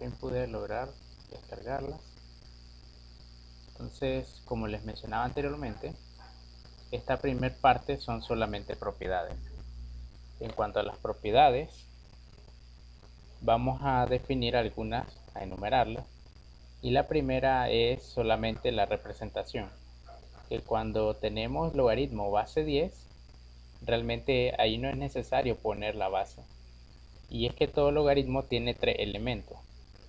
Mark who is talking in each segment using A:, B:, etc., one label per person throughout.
A: fin pude lograr descargarlas. Entonces, como les mencionaba anteriormente, esta primera parte son solamente propiedades. En cuanto a las propiedades, vamos a definir algunas, a enumerarlas. Y la primera es solamente la representación, que cuando tenemos logaritmo base 10, realmente ahí no es necesario poner la base. Y es que todo logaritmo tiene tres elementos.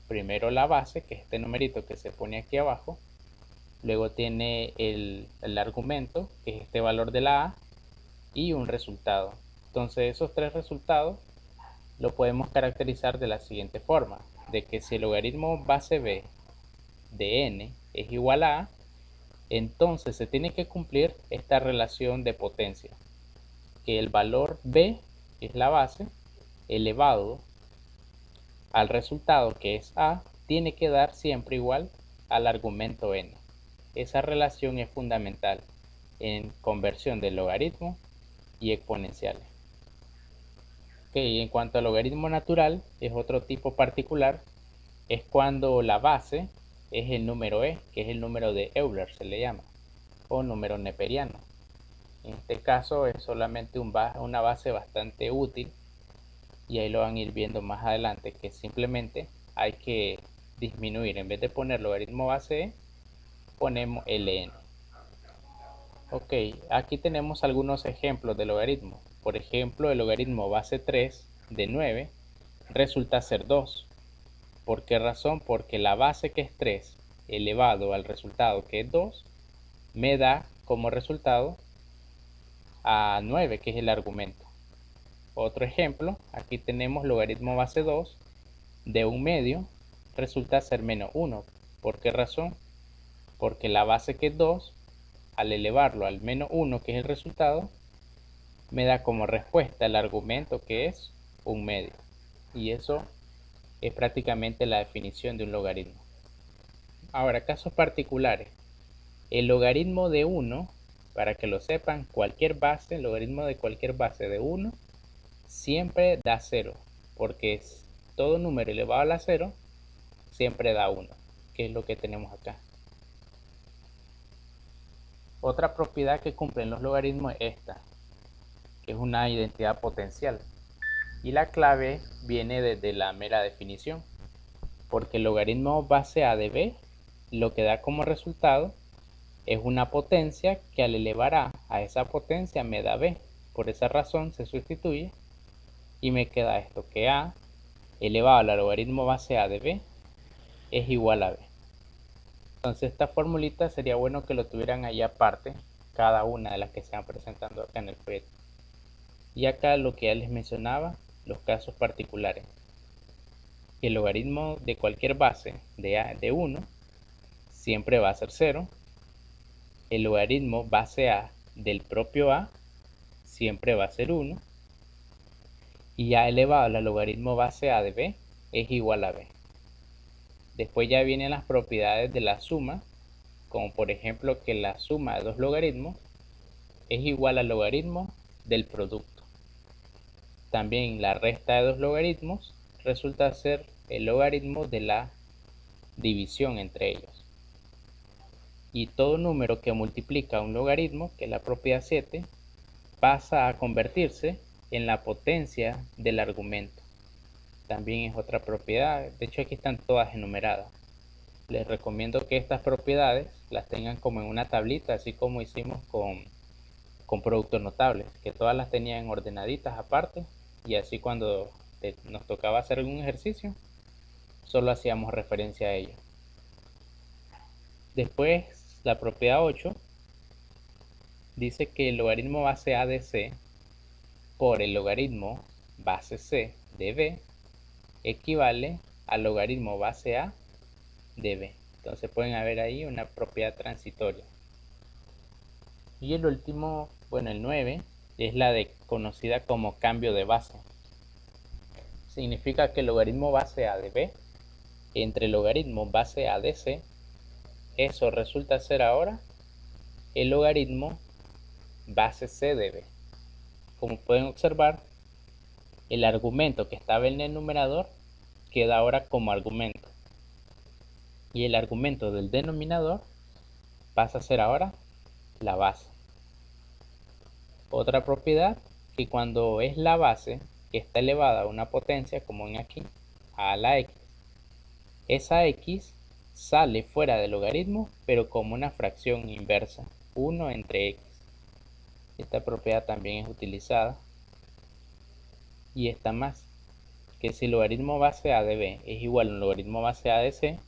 A: Primero la base, que es este numerito que se pone aquí abajo. Luego tiene el argumento, que es este valor de la a, y un resultado. Entonces esos tres resultados lo podemos caracterizar de la siguiente forma, de que si el logaritmo base b de n es igual a, entonces se tiene que cumplir esta relación de potencia, que el valor b, que es la base, elevado al resultado, que es a, tiene que dar siempre igual al argumento n. Esa relación es fundamental en conversión de logaritmos y exponenciales. En cuanto al logaritmo natural, es otro tipo particular, es cuando la base es el número e, que es el número de Euler, se le llama, o número neperiano. En este caso es solamente una base bastante útil, y ahí lo van a ir viendo más adelante, que simplemente hay que disminuir, en vez de poner logaritmo base e, ponemos ln. Ok, aquí tenemos algunos ejemplos de logaritmo. Por ejemplo, el logaritmo base 3 de 9 resulta ser 2. ¿Por qué razón? Porque la base, que es 3 elevado al resultado, que es 2, me da como resultado a 9, que es el argumento. Otro ejemplo, aquí tenemos logaritmo base 2 de 1/2 resulta ser menos 1. ¿Por qué razón? Porque la base, que es 2, al elevarlo al menos 1, que es el resultado, me da como respuesta el argumento, que es 1/2. Y eso es prácticamente la definición de un logaritmo. Ahora, casos particulares. El logaritmo de 1, para que lo sepan, cualquier base, el logaritmo de cualquier base de 1 siempre da 0, porque todo número elevado a la 0 siempre da 1, que es lo que tenemos acá. Otra propiedad que cumplen los logaritmos es esta, que es una identidad potencial. Y la clave viene desde la mera definición, porque el logaritmo base a de b lo que da como resultado es una potencia que al elevar a esa potencia me da b. Por esa razón se sustituye y me queda esto, que a elevado al logaritmo base a de b es igual a b. Entonces esta formulita sería bueno que lo tuvieran ahí aparte, cada una de las que se van presentando acá en el proyecto. Y acá lo que ya les mencionaba, los casos particulares. El logaritmo de cualquier base de 1 siempre va a ser 0. El logaritmo base a del propio a siempre va a ser 1. Y a elevado al logaritmo base a de b es igual a b. Después ya vienen las propiedades de la suma, como por ejemplo que la suma de dos logaritmos es igual al logaritmo del producto. También la resta de dos logaritmos resulta ser el logaritmo de la división entre ellos. Y todo número que multiplica un logaritmo, que es la propiedad 7, pasa a convertirse en la potencia del argumento. También es otra propiedad, de hecho aquí están todas enumeradas. Les recomiendo que estas propiedades las tengan como en una tablita, así como hicimos con productos notables, que todas las tenían ordenaditas aparte, y así cuando nos tocaba hacer algún ejercicio, solo hacíamos referencia a ello. Después, la propiedad 8 dice que el logaritmo base a de c por el logaritmo base c de b equivale al logaritmo base a de b. Entonces pueden haber ahí una propiedad transitoria. Y el último, bueno, el 9, es la conocida como cambio de base. Significa que el logaritmo base a de b entre el logaritmo base a de c, eso resulta ser ahora el logaritmo base c de b. Como pueden observar, el argumento que estaba en el numerador queda ahora como argumento. Y el argumento del denominador pasa a ser ahora la base. Otra propiedad, que cuando es la base que está elevada a una potencia, como en aquí, a la x, esa x sale fuera del logaritmo, pero como una fracción inversa, 1 entre x. Esta propiedad también es utilizada. Y esta más, que si el logaritmo base a de b es igual a un logaritmo base a de c,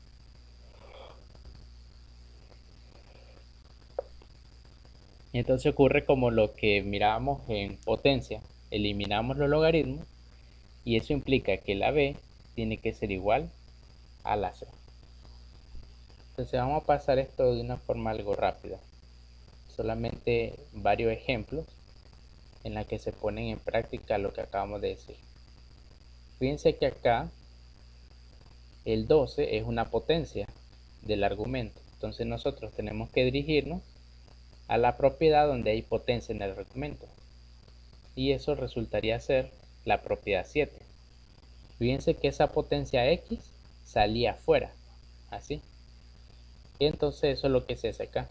A: entonces ocurre como lo que mirábamos en potencia. Eliminamos los logaritmos y eso implica que la b tiene que ser igual a la c. Entonces vamos a pasar esto de una forma algo rápida. Solamente varios ejemplos en la que se ponen en práctica lo que acabamos de decir. Fíjense que acá el 12 es una potencia del argumento. Entonces nosotros tenemos que dirigirnos a la propiedad donde hay potencia en el argumento. Y eso resultaría ser la propiedad 7. Fíjense que esa potencia x salía afuera, así. Y entonces eso es lo que se hace acá.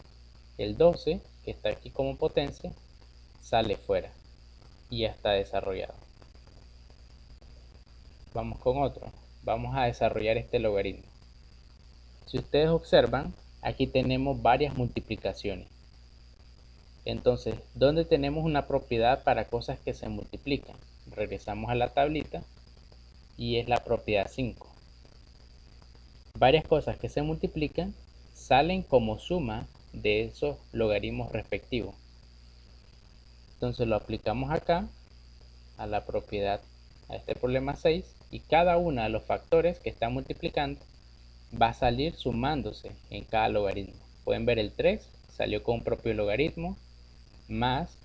A: El 12, que está aquí como potencia, sale fuera y ya está desarrollado. Vamos con otro. Vamos a desarrollar este logaritmo. Si ustedes observan, aquí tenemos varias multiplicaciones. Entonces, ¿dónde tenemos una propiedad para cosas que se multiplican? Regresamos a la tablita y es la propiedad 5. Varias cosas que se multiplican salen como suma de esos logaritmos respectivos. Entonces lo aplicamos acá a la propiedad, a este problema 6, y cada uno de los factores que están multiplicando va a salir sumándose en cada logaritmo. Pueden ver el 3 salió con un propio logaritmo, más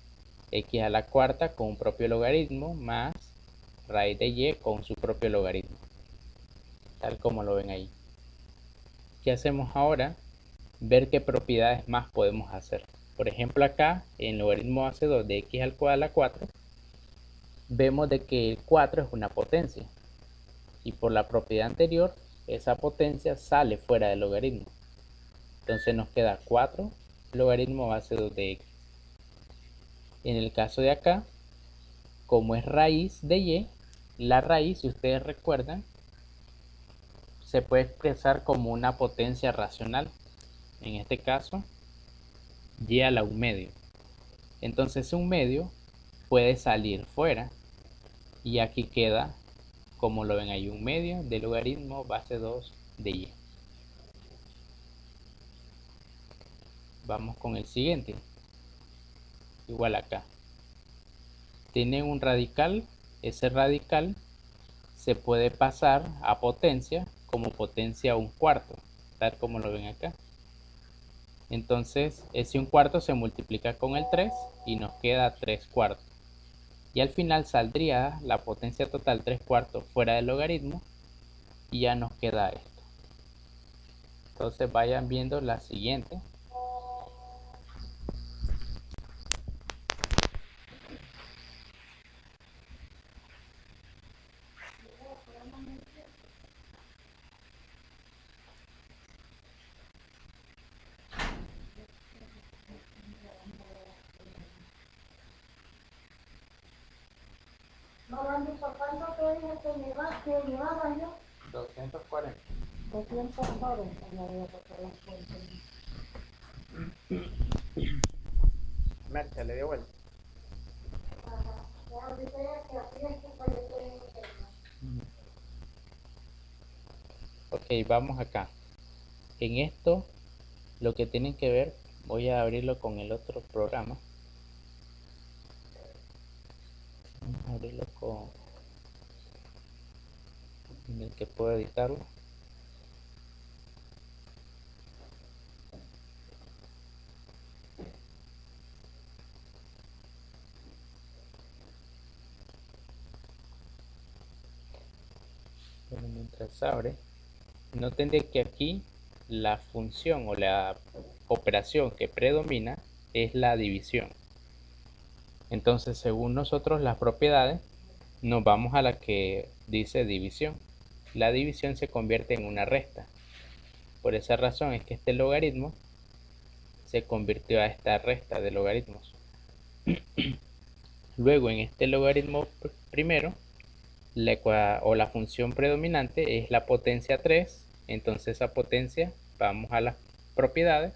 A: x a la cuarta con un propio logaritmo, más raíz de y con su propio logaritmo, tal como lo ven ahí. ¿Qué hacemos ahora? Ver qué propiedades más podemos hacer. Por ejemplo, acá en el logaritmo base 2 de x al cuadrado a la 4, vemos de que el 4 es una potencia. Y por la propiedad anterior, esa potencia sale fuera del logaritmo. Entonces nos queda 4 logaritmo base 2 de x. En el caso de acá, como es raíz de y, la raíz, si ustedes recuerdan, se puede expresar como una potencia racional. En este caso, y a la 1 medio. Entonces un medio puede salir fuera y aquí queda, como lo ven ahí, 1 medio del logaritmo base 2 de y. Vamos con el siguiente. Igual acá. Tiene un radical. Ese radical se puede pasar a potencia como potencia 1/4, tal como lo ven acá. Entonces ese 1/4 se multiplica con el 3 y nos queda 3/4. Y al final saldría la potencia total 3/4 fuera del logaritmo y ya nos queda esto. Entonces vayan viendo la siguiente.
B: No, ¿por cuánto te dije que llevaba yo?
A: 240.
B: 240, no voy a pasar las cuentas.
A: Mercha, le dio vuelta.
B: Ajá. Ya ahorita ya que así es que yo tengo que hacer.
A: Ok, vamos acá. En esto, lo que tienen que ver, voy a abrirlo con el otro programa. Vamos a abrirlo con el que puedo editarlo. Bueno, mientras abre, noten de que aquí la función o la operación que predomina es la división. Entonces, según nosotros las propiedades, nos vamos a la que dice división. la división se convierte en una resta. Por esa razón es que este logaritmo se convirtió a esta resta de logaritmos. Luego en este logaritmo primero, la función predominante es la potencia 3. Entonces esa potencia, vamos a las propiedades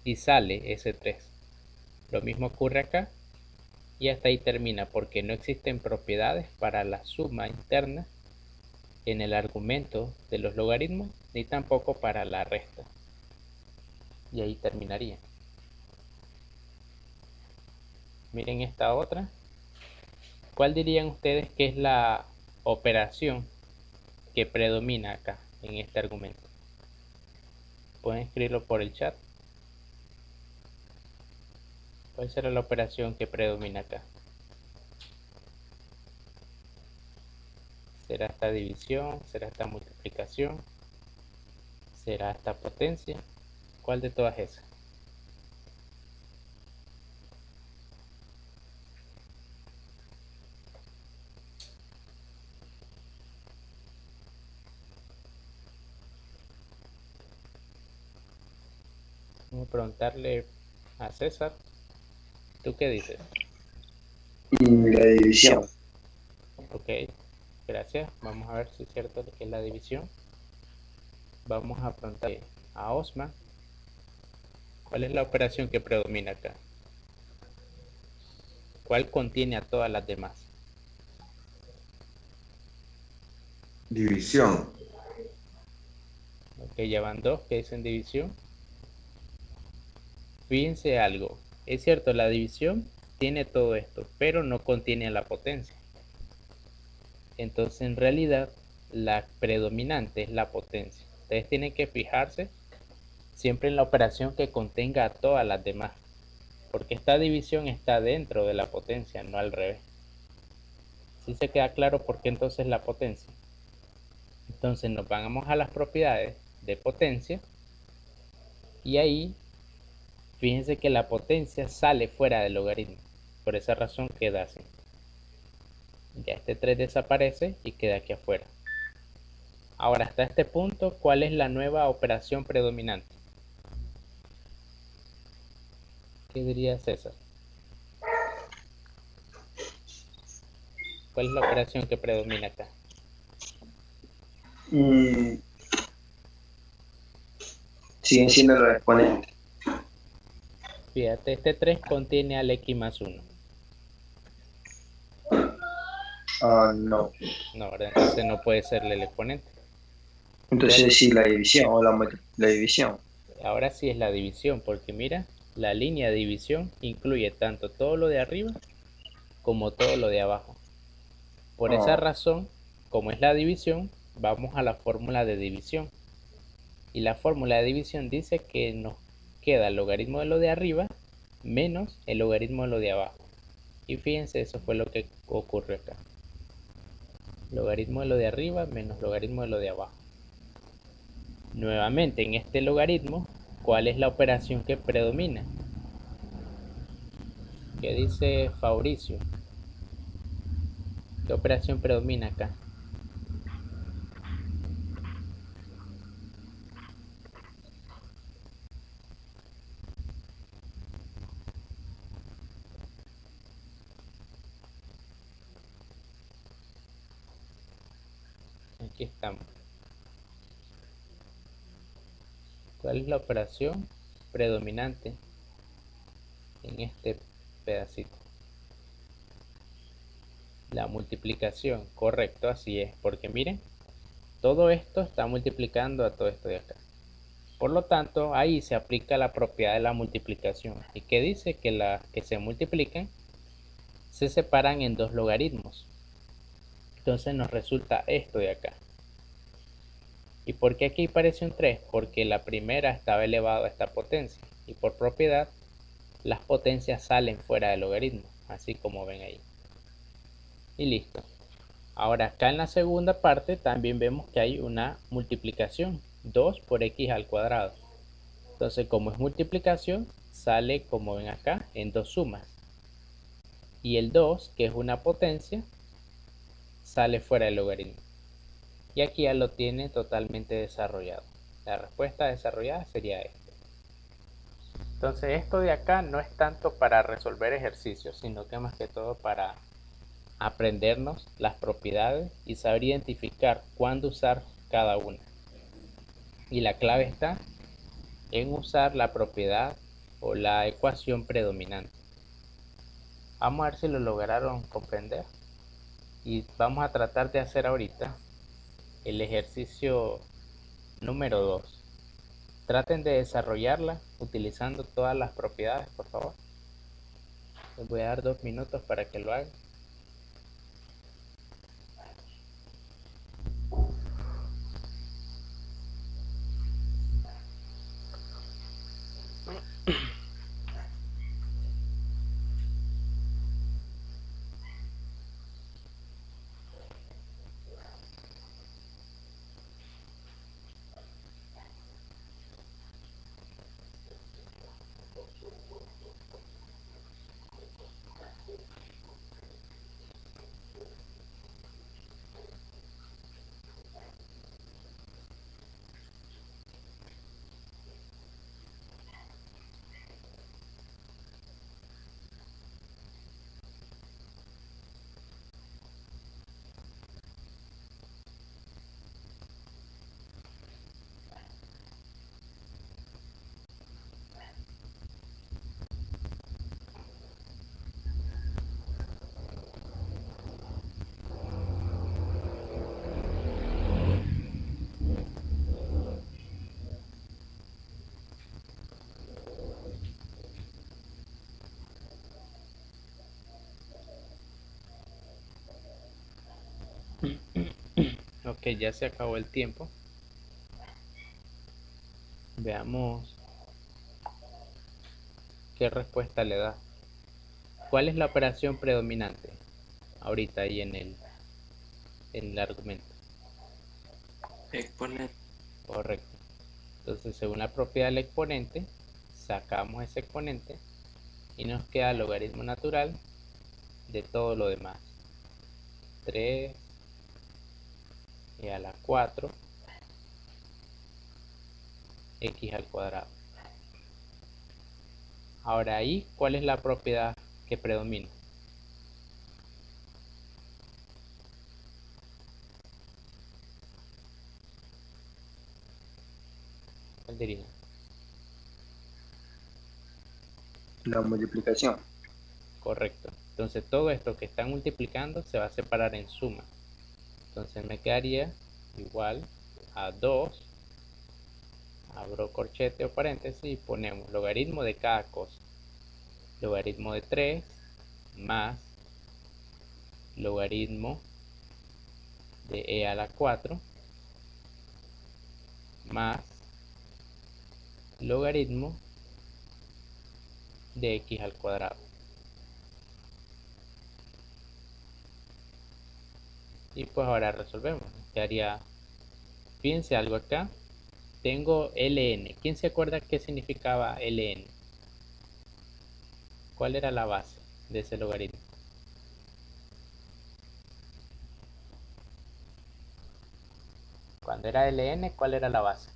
A: y sale ese 3. Lo mismo ocurre acá y hasta ahí termina, porque no existen propiedades para la suma interna en el argumento de los logaritmos, ni tampoco para la resta. Y ahí terminaría. Miren esta otra. ¿Cuál dirían ustedes que es la operación que predomina acá en este argumento? Pueden escribirlo por el chat. ¿Cuál será la operación que predomina acá? ¿Será esta división? ¿Será esta multiplicación? ¿Será esta potencia? ¿Cuál de todas esas? Vamos a preguntarle a César. ¿Tú qué dices?
C: La división.
A: Ok, gracias. Vamos a ver si es cierto que es la división. Vamos a preguntarle a Osman. ¿Cuál es la operación que predomina acá? ¿Cuál contiene a todas las demás?
C: División.
A: Ok, ya van dos que dicen división. Fíjense algo. Es cierto, la división tiene todo esto, pero no contiene a la potencia. Entonces, en realidad, la predominante es la potencia. Ustedes tienen que fijarse siempre en la operación que contenga a todas las demás, porque esta división está dentro de la potencia, no al revés. ¿Sí se queda claro por qué entonces la potencia? Entonces nos vamos a las propiedades de potencia y ahí fíjense que la potencia sale fuera del logaritmo. Por esa razón queda así. Ya este 3 desaparece y queda aquí afuera. Ahora hasta este punto, ¿cuál es la nueva operación predominante? ¿Qué diría César? ¿Cuál es la operación que predomina acá?
C: Siguen siendo los exponentes.
A: Fíjate, este 3 contiene al x más 1.
C: No.
A: No, ¿verdad? Entonces no puede ser el exponente.
C: Entonces sí, la división o la división.
A: Ahora sí es la división, porque mira, la línea de división incluye tanto todo lo de arriba como todo lo de abajo. Por esa razón, como es la división, vamos a la fórmula de división. Y la fórmula de división dice que nos queda el logaritmo de lo de arriba menos el logaritmo de lo de abajo. Y fíjense, eso fue lo que ocurrió acá. Logaritmo de lo de arriba menos logaritmo de lo de abajo. Nuevamente, en este logaritmo, ¿cuál es la operación que predomina? ¿Qué dice Fabricio? ¿Qué operación predomina acá? Aquí estamos. ¿Cuál es la operación predominante en este pedacito? La multiplicación, correcto, así es, porque miren, todo esto está multiplicando a todo esto de acá. Por lo tanto, ahí se aplica la propiedad de la multiplicación. ¿Y qué dice? Que las que se multiplican se separan en dos logaritmos. Entonces nos resulta esto de acá. ¿Y por qué aquí parece un 3? Porque la primera estaba elevado a esta potencia. Y por propiedad, las potencias salen fuera del logaritmo, así como ven ahí. Y listo. Ahora acá en la segunda parte también vemos que hay una multiplicación. 2 por x al cuadrado. Entonces como es multiplicación, sale como ven acá en dos sumas. Y el 2, que es una potencia, sale fuera del logaritmo. Y aquí ya lo tiene totalmente desarrollado. La respuesta desarrollada sería esta. Entonces esto de acá no es tanto para resolver ejercicios, sino que más que todo para aprendernos las propiedades y saber identificar cuándo usar cada una. Y la clave está en usar la propiedad o la ecuación predominante. Vamos a ver si lo lograron comprender. Y vamos a tratar de hacer ahorita el ejercicio número 2. Traten de desarrollarla utilizando todas las propiedades, por favor. Les voy a dar 2 minutos para que lo hagan. Ok, ya se acabó el tiempo. Veamos qué respuesta le da. ¿Cuál es la operación predominante? Ahorita ahí en el argumento.
D: Exponente.
A: Correcto. Entonces, según la propiedad del exponente, sacamos ese exponente y nos queda el logaritmo natural de todo lo demás. 3 y a la 4 x al cuadrado. Ahora ahí, ¿cuál es la propiedad que predomina? ¿Cuál diría?
C: La multiplicación.
A: Correcto. Entonces todo esto que están multiplicando se va a separar en suma. Entonces me quedaría igual a 2, abro corchete o paréntesis y ponemos logaritmo de cada cosa. Logaritmo de 3 más logaritmo de e a la 4 más logaritmo de x al cuadrado. Y pues ahora resolvemos. Quedaría, fíjense algo acá. Tengo ln. ¿Quién se acuerda qué significaba ln? ¿Cuál era la base de ese logaritmo? Cuando era ln, ¿cuál era la base?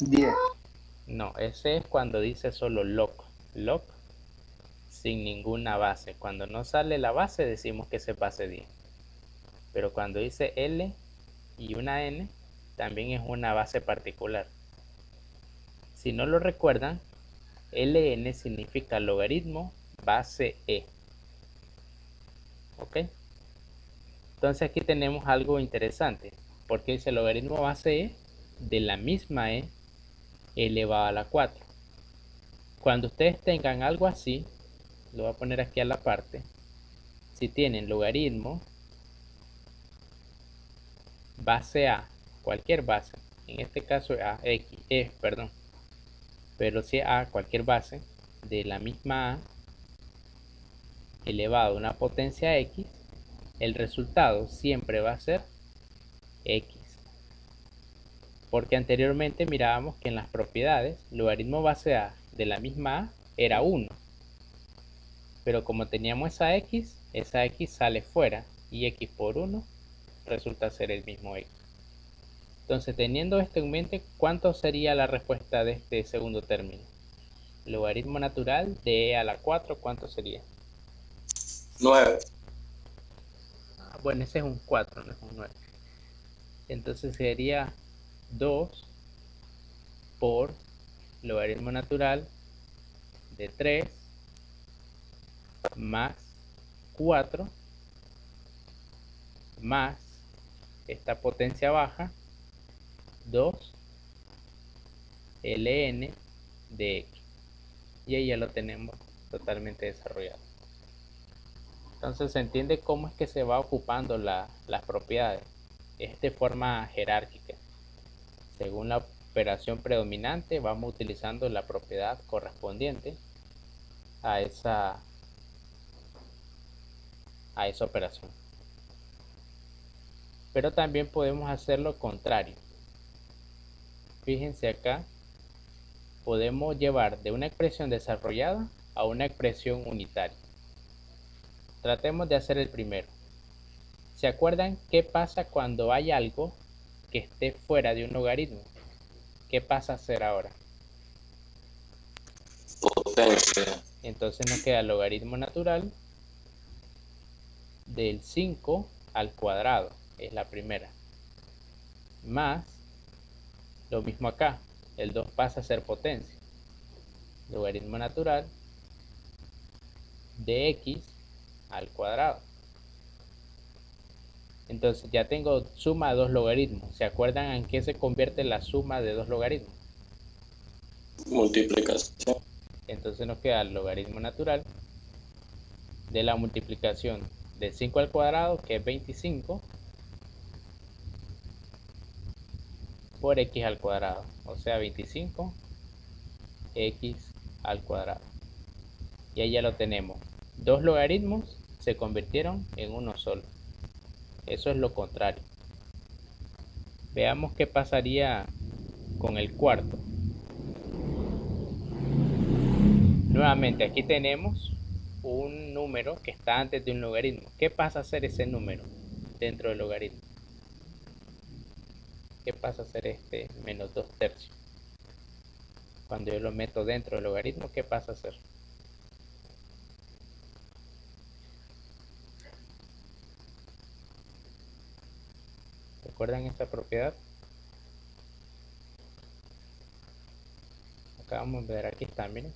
C: Diez.
A: No, ese es cuando dice solo log. Log sin ninguna base. Cuando no sale la base decimos que es base 10. Pero cuando dice L y una N, también es una base particular. Si no lo recuerdan, Ln significa logaritmo base E. ¿Ok? Entonces aquí tenemos algo interesante. Porque dice logaritmo base E de la misma E elevado a la 4. Cuando ustedes tengan algo así, lo voy a poner aquí a la parte. Si tienen logaritmo base A, cualquier base, en este caso A, X, perdón, pero si A, cualquier base de la misma A elevado a una potencia X, el resultado siempre va a ser X. Porque anteriormente mirábamos que en las propiedades, logaritmo base A de la misma A era 1. Pero como teníamos esa x sale fuera y x por 1 resulta ser el mismo x. Entonces, teniendo esto en mente, ¿cuánto sería la respuesta de este segundo término? Logaritmo natural de e a la 4, ¿cuánto sería?
C: 9.
A: Bueno, ese es un 4, no es un 9. Entonces sería 2 por logaritmo natural de 3 más 4 más esta potencia baja 2 ln de x. Y ahí ya lo tenemos totalmente desarrollado. Entonces se entiende cómo es que se va ocupando las propiedades. Es de forma jerárquica. Según la operación predominante, vamos utilizando la propiedad correspondiente a esa operación. Pero también podemos hacer lo contrario. Fíjense acá, podemos llevar de una expresión desarrollada a una expresión unitaria. Tratemos de hacer el primero. ¿Se acuerdan qué pasa cuando hay algo que esté fuera de un logaritmo? ¿Qué pasa a hacer ahora?
C: Potencia.
A: Entonces nos queda el logaritmo natural del 5 al cuadrado, es la primera. Más, lo mismo acá, el 2 pasa a ser potencia. Logaritmo natural de x al cuadrado. Entonces ya tengo suma de dos logaritmos. ¿Se acuerdan en qué se convierte la suma de dos logaritmos?
C: Multiplicación.
A: Entonces nos queda el logaritmo natural de la multiplicación de 5 al cuadrado, que es 25, por x al cuadrado, o sea 25 x al cuadrado. Y ahí ya lo tenemos. Dos logaritmos se convirtieron en uno solo. Eso es lo contrario. Veamos qué pasaría con el cuarto. Nuevamente aquí tenemos un número que está antes de un logaritmo. ¿Qué pasa a ser ese número dentro del logaritmo? ¿Qué pasa a ser este menos 2 tercios? Cuando yo lo meto dentro del logaritmo, ¿qué pasa a ser? ¿Recuerdan esta propiedad? Acá vamos a ver, aquí está, miren.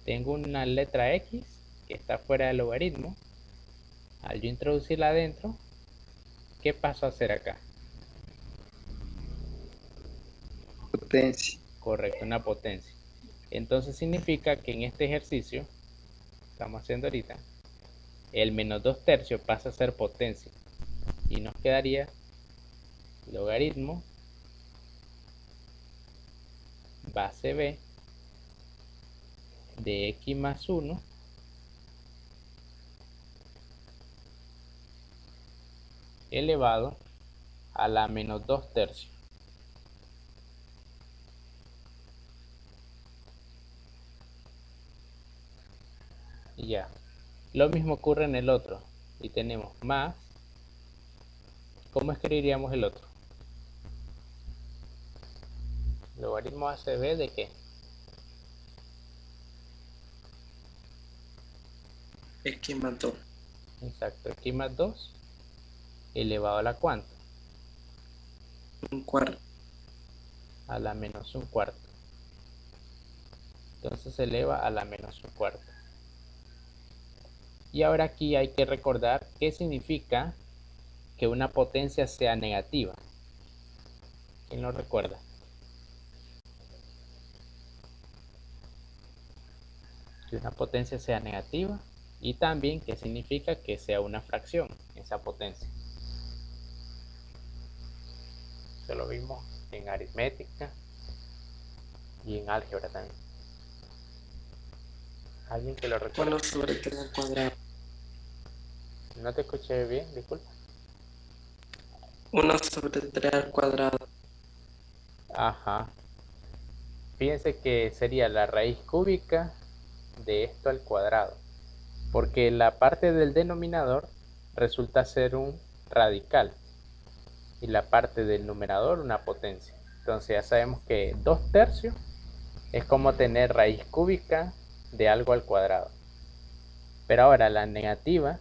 A: Tengo una letra X que está fuera del logaritmo. Al yo introducirla adentro, ¿qué paso a hacer acá?
C: Potencia.
A: Correcto, una potencia. Entonces significa que en este ejercicio que estamos haciendo ahorita, el menos 2 tercios pasa a ser potencia. Y nos quedaría logaritmo base b de x más 1 elevado a la menos 2 tercios. Y ya. Lo mismo ocurre en el otro. Y tenemos más. ¿Cómo escribiríamos el otro? Logaritmo ACB de qué?
C: X más 2.
A: Exacto, x más 2 elevado a la cuánto?
C: Un cuarto.
A: A la menos un cuarto. Entonces se eleva a la menos un cuarto. Y ahora aquí hay que recordar qué significa que una potencia sea negativa. ¿Quién lo recuerda? Que una potencia sea negativa y también qué significa que sea una fracción esa potencia. Eso lo vimos en aritmética y en álgebra también. ¿Alguien que lo recuerda?
C: 1 sobre 3 al cuadrado.
A: No te escuché bien, disculpa.
C: 1 sobre 3 al cuadrado.
A: Ajá. Fíjense que sería la raíz cúbica de esto al cuadrado. porque la parte del denominador resulta ser un radical y la parte del numerador una potencia. Entonces ya sabemos que 2/3 es como tener raíz cúbica de algo al cuadrado. Pero ahora la negativa,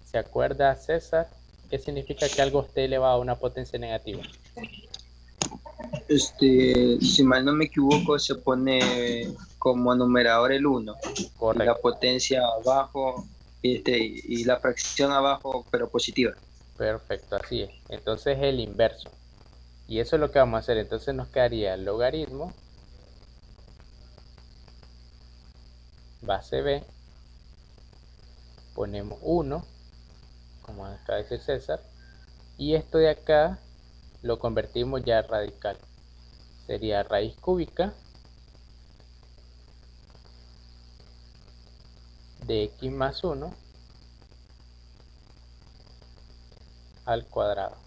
A: ¿se acuerda César? ¿Qué significa que algo esté elevado a una potencia negativa?
C: Si mal no me equivoco, se pone como numerador el 1 y la
A: Correcto,
C: potencia abajo, y la fracción abajo, pero positiva.
A: perfecto, así es. Entonces es el inverso. Y eso es lo que vamos a hacer. Entonces nos quedaría el logaritmo base b, ponemos 1, como acaba de decir César, y esto de acá lo convertimos ya a radical. Sería raíz cúbica de x más 1 al cuadrado.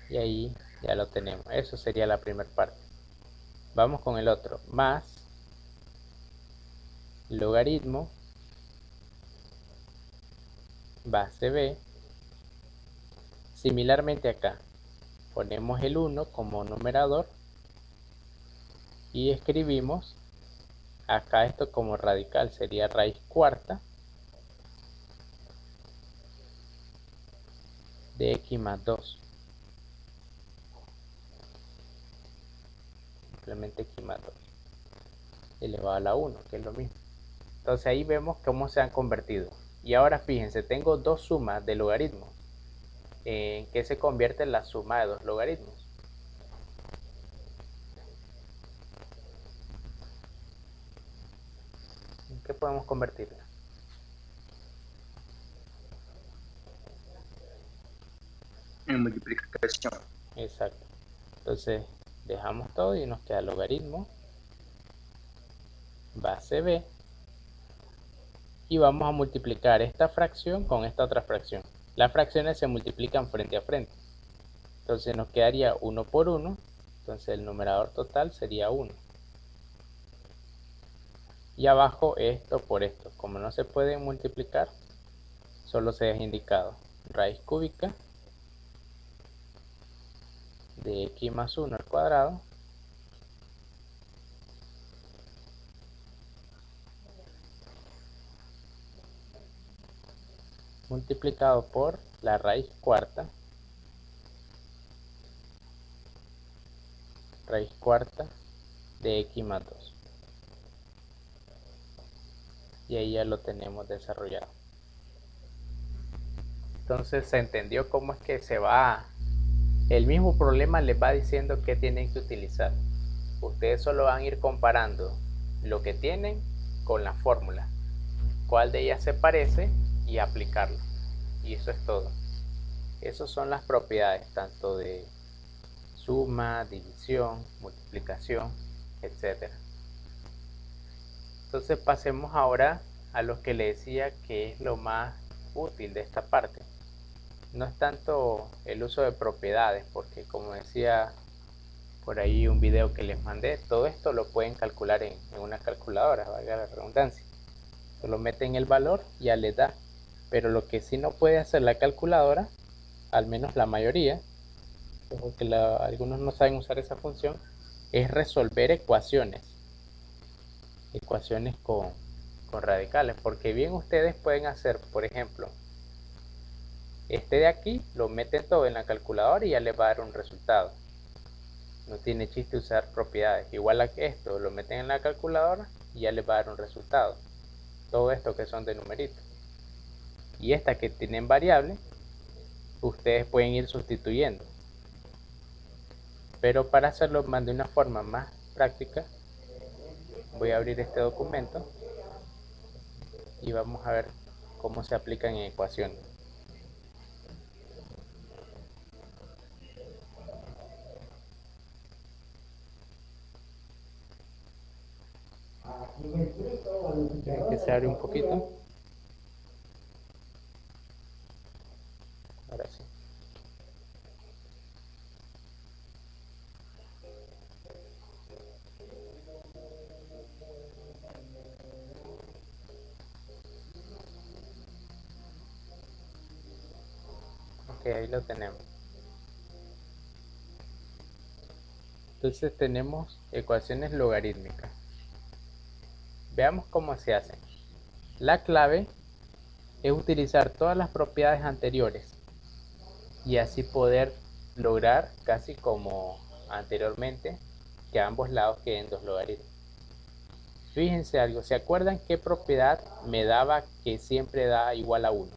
A: Y ahí ya lo tenemos. Eso sería la primera parte. Vamos con el otro. Más logaritmo base b. Similarmente acá. Ponemos el 1 como numerador. Y escribimos acá esto como radical. Sería raíz cuarta de x más 2. Simplemente x más 2 elevado a la 1, que es lo mismo. Entonces ahí vemos cómo se han convertido. Y ahora fíjense, tengo dos sumas de logaritmos. ¿En qué se convierte la suma de dos logaritmos? ¿En qué podemos convertirla?
C: En multiplicación.
A: Exacto. Entonces dejamos todo y nos queda logaritmo base b. Y vamos a multiplicar esta fracción con esta otra fracción. Las fracciones se multiplican frente a frente. Entonces nos quedaría 1 por 1. Entonces el numerador total sería 1. Y abajo esto por esto. Como no se pueden multiplicar, solo se deja indicado raíz cúbica de x más 1 al cuadrado multiplicado por la raíz cuarta de x más 2. Y ahí ya lo tenemos desarrollado. Entonces se entendió cómo es que se va. El mismo problema les va diciendo qué tienen que utilizar. Ustedes solo van a ir comparando lo que tienen con la fórmula, cuál de ellas se parece y aplicarlo. Y eso es todo. Esas son las propiedades tanto de suma, división, multiplicación, etcétera. Entonces pasemos ahora a lo que le decía que es lo más útil de esta parte. No es tanto el uso de propiedades, porque como decía por ahí un video que les mandé, todo esto lo pueden calcular en una calculadora, valga la redundancia. Solo meten el valor y ya les da. Pero lo que sí no puede hacer la calculadora, al menos la mayoría, porque algunos no saben usar esa función, es resolver ecuaciones con radicales, porque bien ustedes pueden hacer, por ejemplo, este de aquí lo meten todo en la calculadora y ya les va a dar un resultado. No tiene chiste usar propiedades. Igual a que esto lo meten en la calculadora y ya les va a dar un resultado. Todo esto que son de numeritos. Y estas que tienen variables, ustedes pueden ir sustituyendo. Pero para hacerlo de una forma más práctica, voy a abrir este documento y vamos a ver cómo se aplican en ecuaciones. Que se abre un poquito. Ahora sí. Ok, ahí lo tenemos. Entonces tenemos ecuaciones logarítmicas. Veamos cómo se hacen. La clave es utilizar todas las propiedades anteriores y así poder lograr, casi como anteriormente, que a ambos lados queden dos logaritmos. Fíjense algo, ¿se acuerdan qué propiedad me daba que siempre da igual a 1?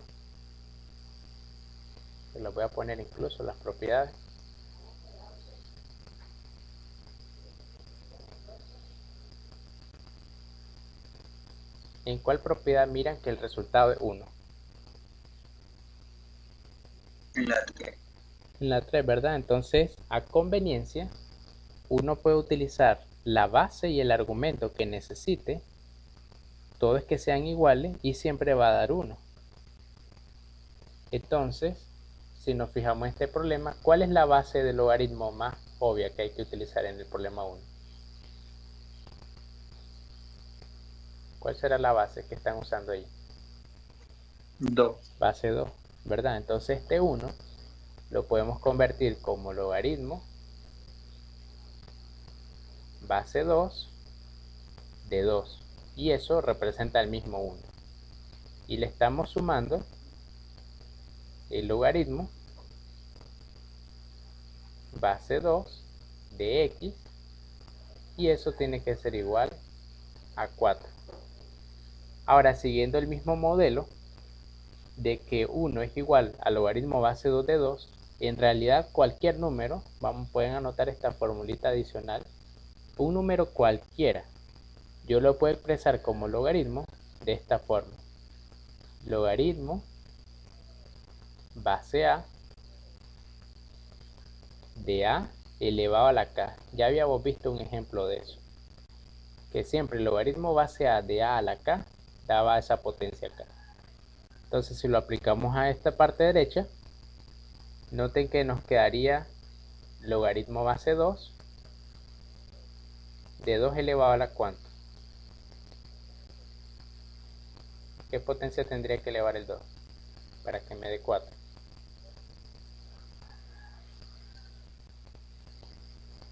A: Se los voy a poner incluso las propiedades. ¿En cuál propiedad miran que el resultado es 1?
C: La 3.
A: En la 3, ¿verdad? Entonces, a conveniencia, uno puede utilizar la base y el argumento que necesite, todo es que sean iguales y siempre va a dar 1. Entonces, si nos fijamos en este problema, ¿cuál es la base del logaritmo más obvia que hay que utilizar en el problema 1? ¿Cuál será la base que están usando ahí?
C: 2.
A: Base 2, ¿verdad? Entonces este 1 lo podemos convertir como logaritmo base 2 de 2. Y eso representa el mismo 1. Y le estamos sumando el logaritmo base 2 de x. Y eso tiene que ser igual a 4. Ahora, siguiendo el mismo modelo de que 1 es igual al logaritmo base 2 de 2, en realidad cualquier número, pueden anotar esta formulita adicional, un número cualquiera, yo lo puedo expresar como logaritmo de esta forma. Logaritmo base a de a elevado a la k. Ya habíamos visto un ejemplo de eso, que siempre el logaritmo base a de a la k daba esa potencia acá. Entonces si lo aplicamos a esta parte derecha, noten que nos quedaría logaritmo base 2 de 2 elevado a la cuánto. ¿Qué potencia tendría que elevar el 2 para que me dé 4?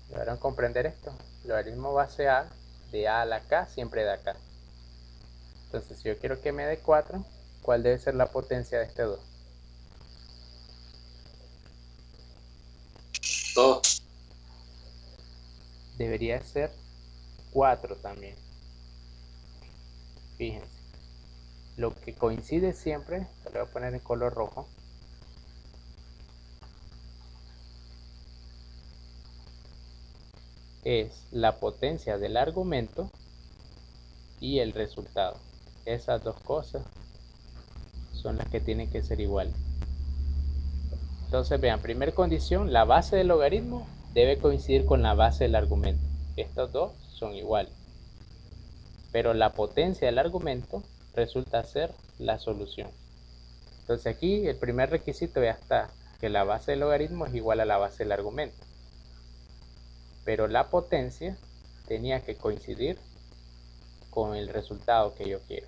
A: ¿Lograron comprender esto? Logaritmo base a de a la k siempre da k. Entonces si yo quiero que me dé 4, ¿cuál debe ser la potencia de este 2?
C: 2.
A: Debería ser 4 también. Fíjense. Lo que coincide siempre, lo voy a poner en color rojo, es la potencia del argumento y el resultado. Esas dos cosas son las que tienen que ser iguales. Entonces vean, primera condición, la base del logaritmo debe coincidir con la base del argumento. Estos dos son iguales. Pero la potencia del argumento resulta ser la solución. Entonces aquí el primer requisito ya está, que la base del logaritmo es igual a la base del argumento. Pero la potencia tenía que coincidir con el resultado que yo quiero,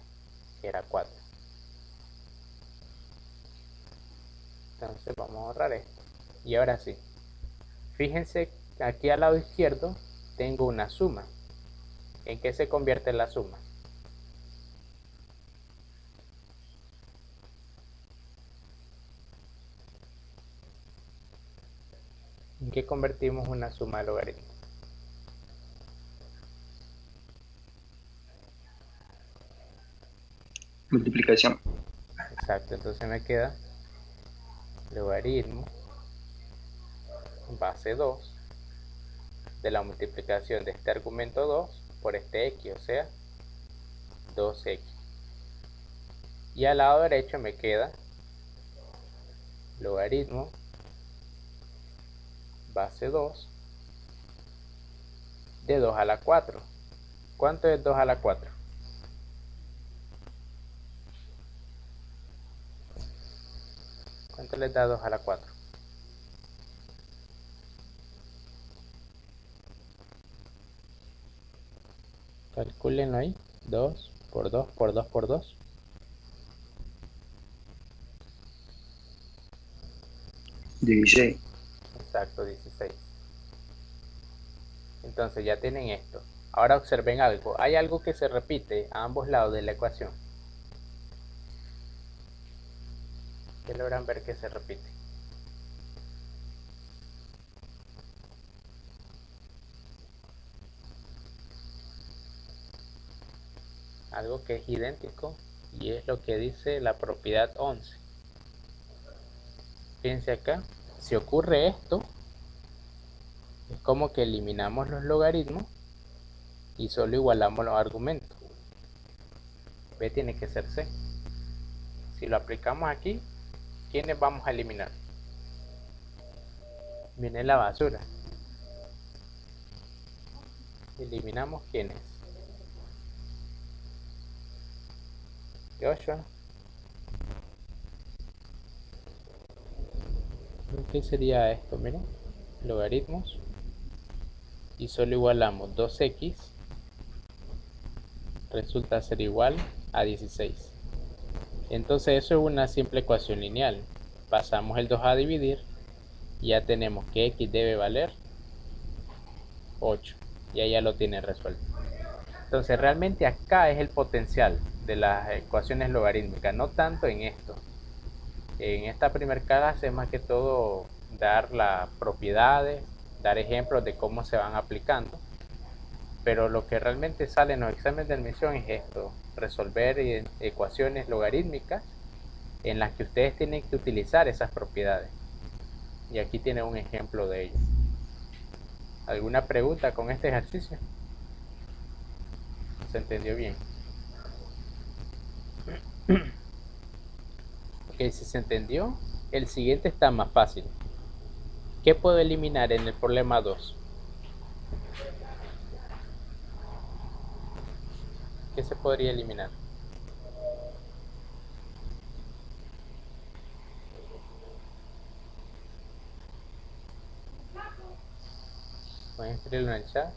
A: que era 4. Entonces vamos a ahorrar esto. Y ahora sí, fíjense aquí al lado izquierdo tengo una suma. ¿En qué se convierte la suma? ¿En qué convertimos una suma de logaritmos?
C: Multiplicación.
A: Exacto, entonces me queda logaritmo base 2 de la multiplicación de este argumento 2 por este x, o sea, 2x. Y al lado derecho me queda logaritmo base 2 de 2 a la 4. ¿Cuánto es 2 a la 4? ¿Cuánto les da 2 a la 4? Calcúlenlo ahí. 2 por 2 por 2 por 2.
C: 16.
A: Exacto, 16. Entonces ya tienen esto. Ahora observen algo. Hay algo que se repite a ambos lados de la ecuación. ¿Qué logran ver que se repite? Algo que es idéntico y es lo que dice la propiedad 11. Fíjense acá, si ocurre esto, es como que eliminamos los logaritmos y solo igualamos los argumentos. B tiene que ser C. Si lo aplicamos aquí, ¿quiénes vamos a eliminar? Viene la basura. Eliminamos quiénes. Joshua. ¿Qué sería esto? Miren, logaritmos y solo igualamos 2x, resulta ser igual a 16. Entonces eso es una simple ecuación lineal. Pasamos el 2 a dividir y ya tenemos que x debe valer 8. Y ahí ya lo tiene resuelto. Entonces realmente acá es el potencial de las ecuaciones logarítmicas, no tanto en esto. En esta primera clase es más que todo dar las propiedades, dar ejemplos de cómo se van aplicando. Pero lo que realmente sale en los exámenes de admisión es esto: resolver ecuaciones logarítmicas en las que ustedes tienen que utilizar esas propiedades. Y aquí tienen un ejemplo de ello. ¿Alguna pregunta con este ejercicio? ¿Se entendió bien? Ok, si se entendió, el siguiente está más fácil. ¿Qué puedo eliminar en el problema 2? ¿Qué se podría eliminar? Pueden escribirlo en el chat.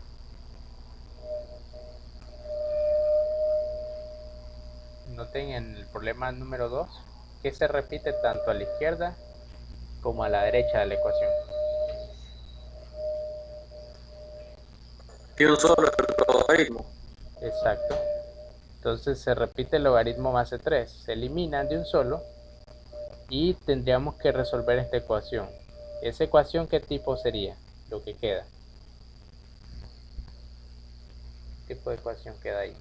A: Noten en el problema número 2 que se repite tanto a la izquierda como a la derecha de la ecuación.
C: Y un solo logaritmo.
A: Exacto. Entonces se repite el logaritmo base 3. Se eliminan de un solo y tendríamos que resolver esta ecuación. ¿Esa ecuación qué tipo sería? Lo que queda. ¿Qué tipo de ecuación queda ahí?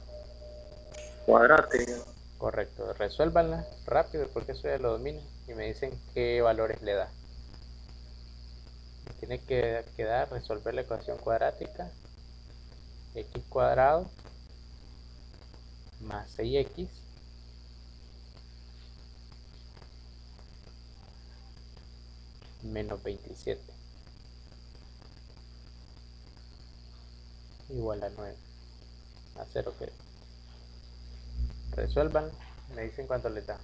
C: Cuadrática.
A: Correcto. Resuélvanla rápido porque eso ya lo domino y me dicen qué valores le da. Tiene que quedar resolver la ecuación cuadrática. X cuadrado más 6x menos 27 igual a 9. A 0 que resuelvan, me dicen cuánto les da.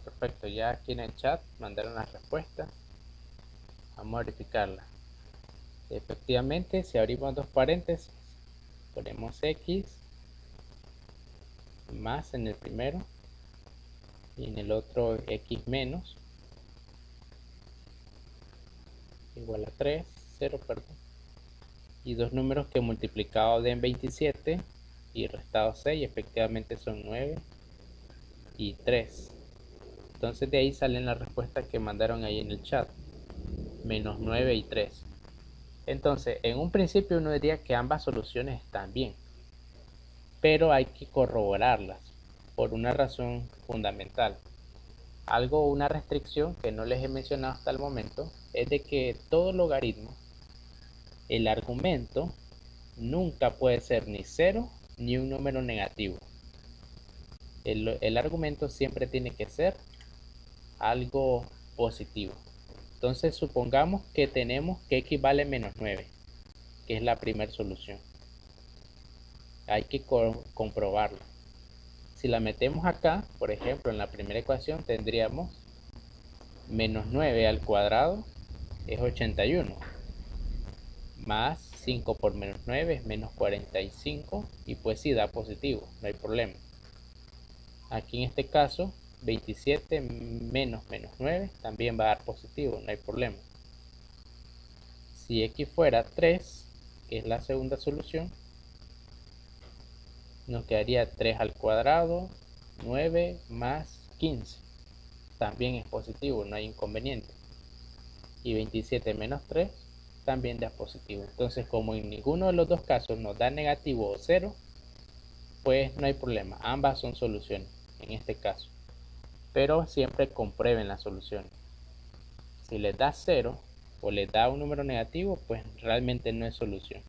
A: Perfecto, ya aquí en el chat mandaron las respuestas. Vamos a verificarlas. Efectivamente, si abrimos dos paréntesis, ponemos x más en el primero y en el otro x menos igual a 3, 0, perdón, y dos números que multiplicados den 27 y restados 6 efectivamente son 9 y 3. Entonces de ahí salen las respuestas que mandaron ahí en el chat, menos 9 y 3. Entonces, en un principio uno diría que ambas soluciones están bien, pero hay que corroborarlas por una razón fundamental. Una restricción que no les he mencionado hasta el momento, es de que todo logaritmo, el argumento nunca puede ser ni 0 ni un número negativo. El argumento siempre tiene que ser algo positivo. Entonces supongamos que tenemos que x vale menos 9, que es la primera solución. Hay que comprobarlo. Si la metemos acá, por ejemplo, en la primera ecuación tendríamos menos 9 al cuadrado es 81, más 5 por menos 9 es menos 45, y pues sí da positivo, no hay problema. Aquí en este caso 27 menos 9 también va a dar positivo, no hay problema. Si x fuera 3, que es la segunda solución, nos quedaría 3 al cuadrado, 9 más 15. También es positivo, no hay inconveniente. Y 27 menos 3 también da positivo. Entonces, como en ninguno de los dos casos nos da negativo o 0, pues no hay problema. Ambas son soluciones en este caso. Pero siempre comprueben las soluciones. Si les da 0 o les da un número negativo, pues realmente no es solución.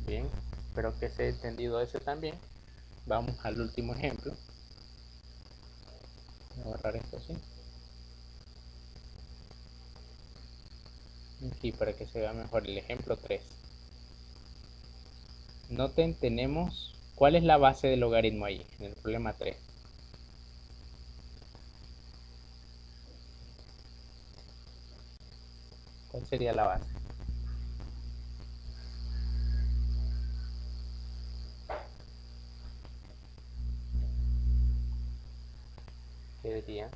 A: Bien, espero que se haya entendido ese también. Vamos al último ejemplo. Voy a borrar esto así. Aquí para que se vea mejor el ejemplo 3. Noten, tenemos cuál es la base del logaritmo ahí, en el problema 3. ¿Cuál sería la base? ¿Qué dirían?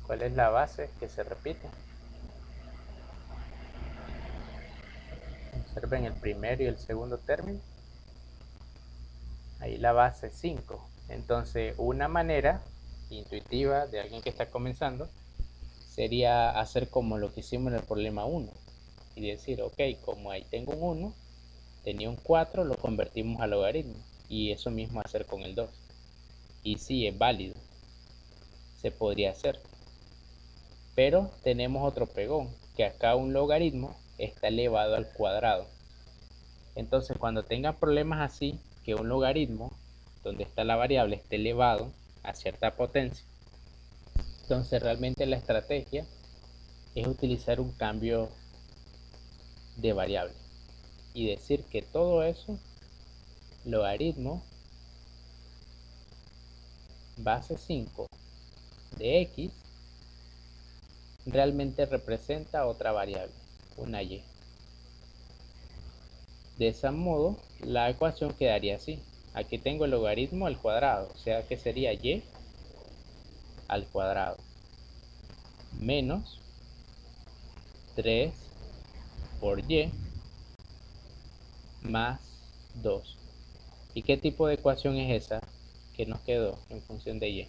A: ¿Cuál es la base que se repite? Observen el primero y el segundo término. Ahí la base es 5. Entonces, una manera intuitiva de alguien que está comenzando sería hacer como lo que hicimos en el problema 1 y decir, ok, como ahí tengo un 1, tenía un 4, lo convertimos a logaritmo, y eso mismo hacer con el 2. Y sí, es válido, se podría hacer, pero tenemos otro pegón, que acá un logaritmo está elevado al cuadrado. Entonces, cuando tengan problemas así, que un logaritmo donde está la variable esté elevado a cierta potencia, entonces realmente la estrategia es utilizar un cambio de variable y decir que todo eso, logaritmo base 5 de x, realmente representa otra variable, una y. De ese modo, la ecuación quedaría así. Aquí tengo el logaritmo al cuadrado, o sea que sería y al cuadrado menos 3 por y más 2. ¿Y qué tipo de ecuación es esa que nos quedó en función de y?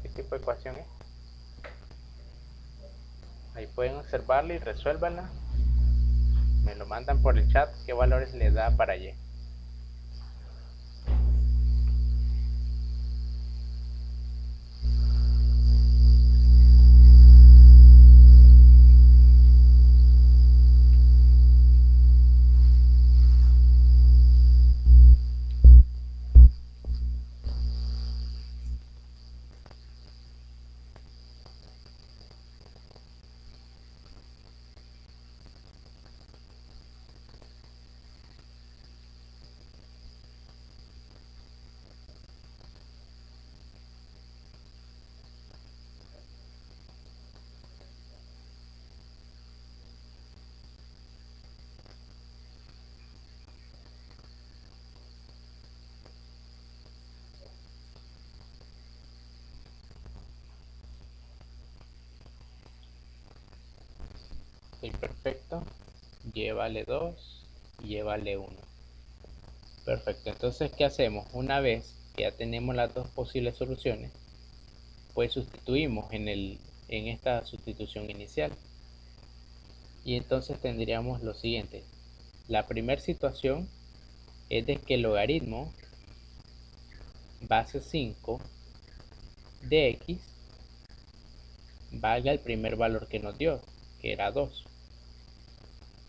A: ¿Qué tipo de ecuación es? Ahí pueden observarla y resuélvanla. Me lo mandan por el chat qué valores le da para y. Ok, perfecto. Y vale 2 y vale 1. Perfecto, entonces ¿qué hacemos? Una vez que ya tenemos las dos posibles soluciones, pues sustituimos en esta sustitución inicial. Y entonces tendríamos lo siguiente. La primera situación es de que el logaritmo base 5 de x valga el primer valor que nos dio, que era 2.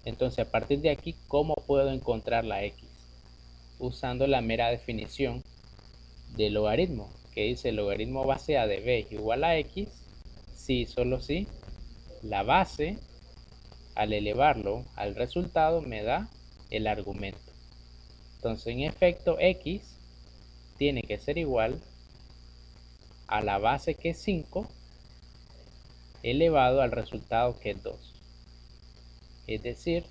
A: Entonces a partir de aquí, ¿cómo puedo encontrar la x? Usando la mera definición del logaritmo, que dice logaritmo base a de b igual a x, si solo si la base al elevarlo al resultado me da el argumento. Entonces en efecto x tiene que ser igual a la base que es 5 elevado al resultado que es 2, es decir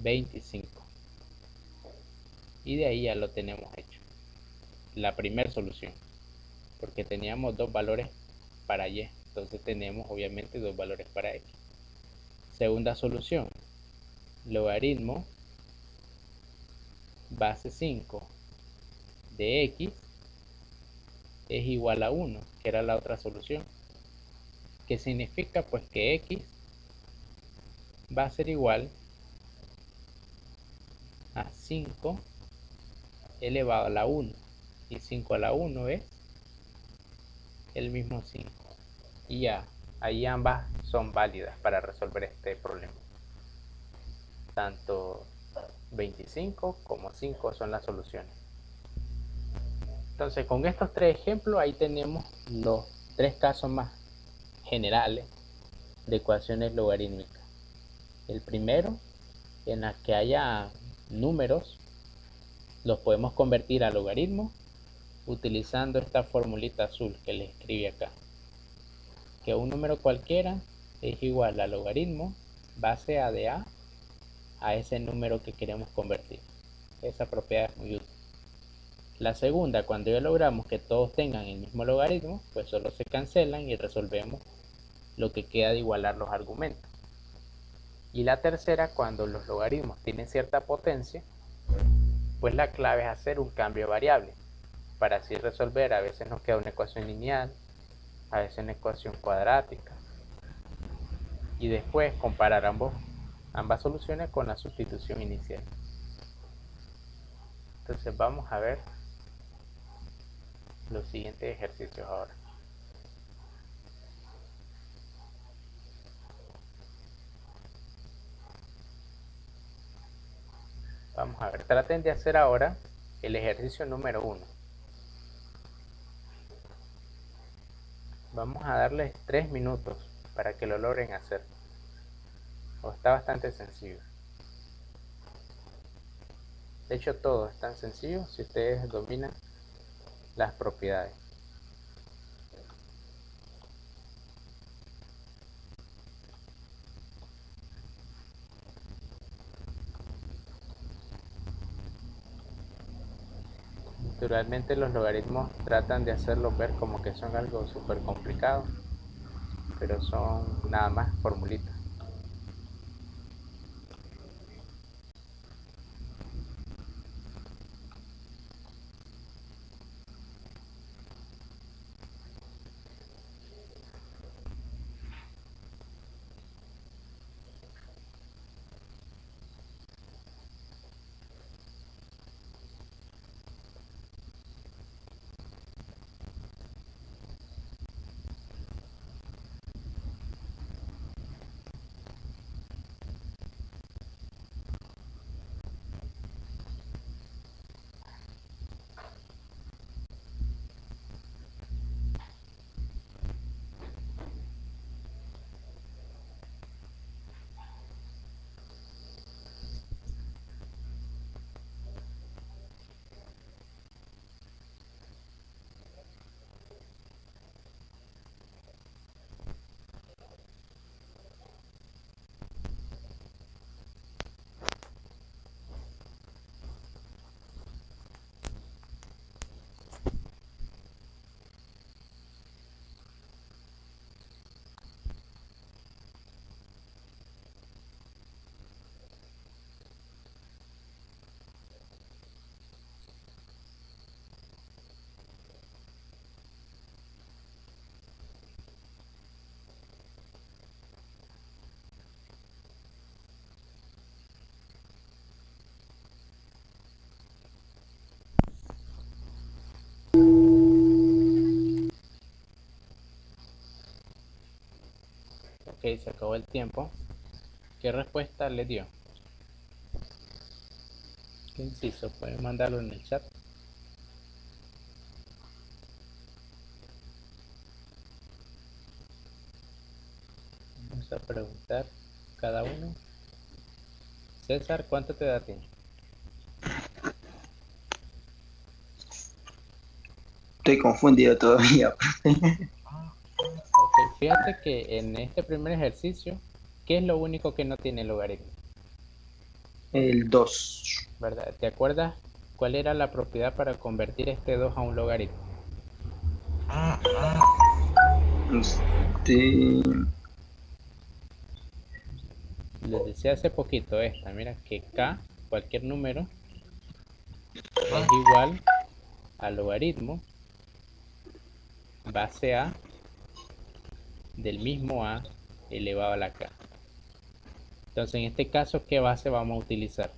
A: 25. Y de ahí ya lo tenemos hecho, la primera solución, porque teníamos dos valores para y, entonces tenemos obviamente dos valores para x. Segunda solución, logaritmo base 5 de x es igual a 1, que era la otra solución, que significa pues que x va a ser igual a 5 elevado a la 1, y 5 a la 1 es el mismo 5. Y ya, ahí ambas son válidas para resolver este problema. Tanto 25 como 5 son las soluciones. Entonces con estos tres ejemplos ahí tenemos los tres casos más generales de ecuaciones logarítmicas. El primero, en la que haya números, los podemos convertir a logaritmos utilizando esta formulita azul que les escribí acá, que un número cualquiera es igual a logaritmo base a de a ese número que queremos convertir. Esa propiedad es muy útil. La segunda, cuando ya logramos que todos tengan el mismo logaritmo, pues solo se cancelan y resolvemos lo que queda de igualar los argumentos. Y la tercera, cuando los logaritmos tienen cierta potencia, pues la clave es hacer un cambio de variable para así resolver. A veces nos queda una ecuación lineal, a veces una ecuación cuadrática, y después comparar ambas soluciones con la sustitución inicial. Entonces vamos a ver los siguientes ejercicios ahora. Vamos a ver, traten de hacer ahora el ejercicio número 1. Vamos a darles 3 minutos para que lo logren hacer. Está bastante sencillo. De hecho todo es tan sencillo si ustedes dominan las propiedades. Naturalmente los logaritmos tratan de hacerlo ver como que son algo súper complicado, pero son nada más formulitas. Ok, se acabó el tiempo. ¿Qué respuesta le dio? ¿Qué inciso? Pueden mandarlo en el chat. Vamos a preguntar cada uno. César, ¿cuánto te da a ti?
C: Estoy confundido todavía.
A: Ok, fíjate que en este primer ejercicio, ¿qué es lo único que no tiene logaritmo?
C: El 2.
A: ¿Verdad? ¿Te acuerdas cuál era la propiedad para convertir este 2 a un logaritmo?
C: Este,
A: Les decía hace poquito esta, mira que k, cualquier número, es igual al logaritmo base a del mismo a elevado a la k. Entonces en este caso, ¿qué base vamos a utilizar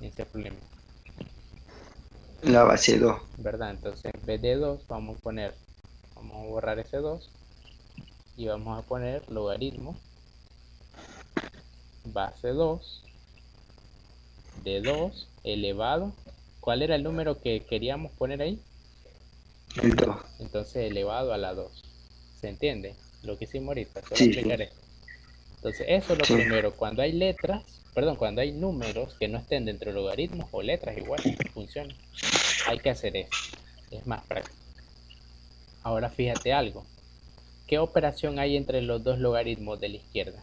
A: en ese problema?
C: la base 2.
A: ¿Verdad? Entonces en vez de 2 vamos a borrar ese 2 y vamos a poner logaritmo base 2 de 2 elevado. ¿Cuál era el número que queríamos poner ahí?
C: El 2.
A: Entonces elevado a la 2. ¿Se entiende? Lo que hicimos ahorita, solo
C: Sí,
A: aplicar esto. Entonces eso es lo
C: sí.
A: primero. Cuando hay letras, perdón, cuando hay números que no estén dentro de logaritmos o letras igual, funciona. Hay que hacer eso. Es más práctico. Ahora fíjate algo. ¿Qué operación hay entre los dos logaritmos de la izquierda?